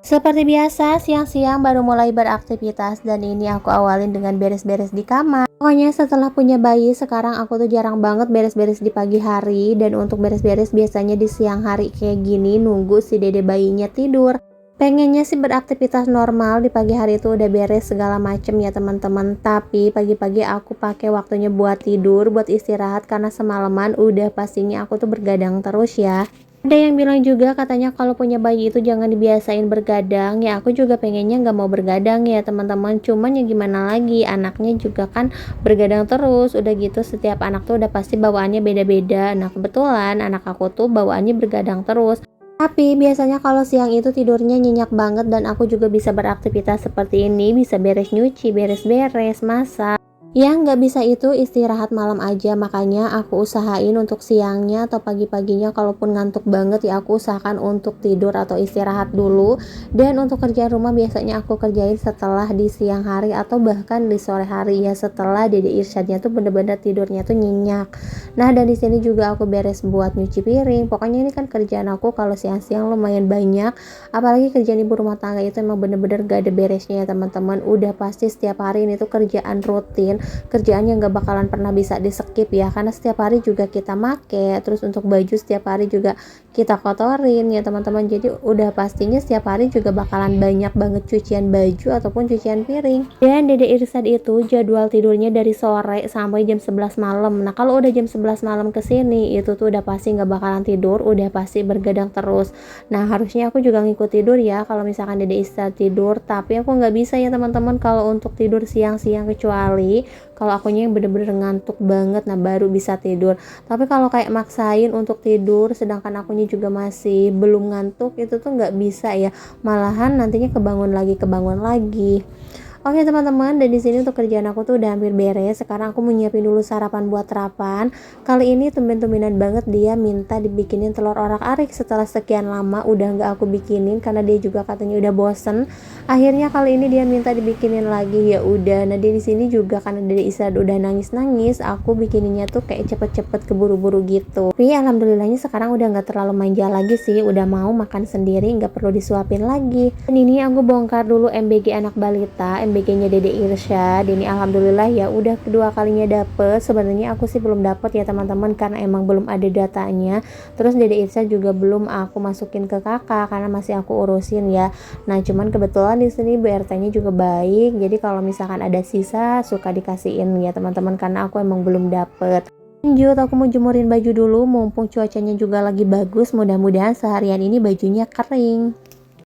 Seperti biasa, siang-siang baru mulai beraktivitas dan ini aku awalin dengan beres-beres di kamar. Pokoknya setelah punya bayi, sekarang aku tuh jarang banget beres-beres di pagi hari dan untuk beres-beres biasanya di siang hari kayak gini nunggu si dede bayinya tidur. Pengennya sih beraktivitas normal di pagi hari itu udah beres segala macem ya teman-teman. Tapi pagi-pagi aku pakai waktunya buat tidur, buat istirahat karena semalaman udah pastinya aku tuh bergadang terus ya. Ada yang bilang juga katanya kalau punya bayi itu jangan dibiasain bergadang. Ya aku juga pengennya nggak mau bergadang ya teman-teman. Cuman ya gimana lagi, anaknya juga kan bergadang terus. Udah gitu setiap anak tuh udah pasti bawaannya beda-beda. Nah kebetulan anak aku tuh bawaannya bergadang terus. Tapi biasanya kalau siang itu tidurnya nyenyak banget dan aku juga bisa beraktivitas seperti ini. Bisa beres nyuci, beres-beres, masak. Yang nggak bisa itu istirahat malam aja, makanya aku usahain untuk siangnya atau pagi-paginya kalaupun ngantuk banget ya aku usahakan untuk tidur atau istirahat dulu. Dan untuk kerjaan rumah biasanya aku kerjain setelah di siang hari atau bahkan di sore hari ya setelah Dede Irsyadnya tuh bener-bener tidurnya tuh nyenyak. Nah dan di sini juga aku beres buat nyuci piring. Pokoknya ini kan kerjaan aku kalau siang-siang lumayan banyak. Apalagi kerjaan ibu rumah tangga itu emang bener-bener gak ada beresnya ya teman-teman. Udah pasti setiap hari ini tuh kerjaan rutin, kerjaan yang gak bakalan pernah bisa di skip ya karena setiap hari juga kita make, terus untuk baju setiap hari juga kita kotorin ya teman-teman. Jadi udah pastinya setiap hari juga bakalan banyak banget cucian baju ataupun cucian piring. Dan Dede Irsad itu jadwal tidurnya dari sore sampai jam 11 malam. Nah kalau udah jam 11 malam kesini itu tuh udah pasti gak bakalan tidur, udah pasti bergadang terus. Nah harusnya aku juga ngikut tidur ya kalau misalkan Dede Irsad tidur, tapi aku nggak bisa ya teman-teman kalau untuk tidur siang-siang, kecuali kalau akunya yang bener-bener ngantuk banget nah baru bisa tidur. Tapi kalau kayak maksain untuk tidur sedangkan akunya juga masih belum ngantuk itu tuh nggak bisa ya, malahan nantinya kebangun lagi. Oke teman-teman, dan di sini untuk kerjaan aku tuh udah hampir beres. Sekarang aku mau nyiapin dulu sarapan buat Rapan. Kali ini tumben-tumbenan banget dia minta dibikinin telur orak-arik setelah sekian lama udah nggak aku bikinin karena dia juga katanya udah bosen. Akhirnya kali ini dia minta dibikinin lagi, ya udah. Nah dia di sini juga karena dari Isa udah nangis-nangis, aku bikininnya tuh kayak cepet-cepet keburu-buru gitu. Tapi alhamdulillahnya sekarang udah nggak terlalu manja lagi sih, udah mau makan sendiri, nggak perlu disuapin lagi. Dan ini aku bongkar dulu MBG anak balita, MBG-nya Dede Irsyad. Ini alhamdulillah ya udah kedua kalinya dapet. Sebenarnya aku sih belum dapet ya teman-teman karena emang belum ada datanya. Terus Dede Irsyad juga belum aku masukin ke kakak karena masih aku urusin ya. Nah cuman kebetulan di sini BRT-nya juga baik. Jadi kalau misalkan ada sisa suka dikasihin ya teman-teman karena aku emang belum dapet. Lanjut, aku mau jemurin baju dulu mumpung cuacanya juga lagi bagus. Mudah-mudahan seharian ini bajunya kering.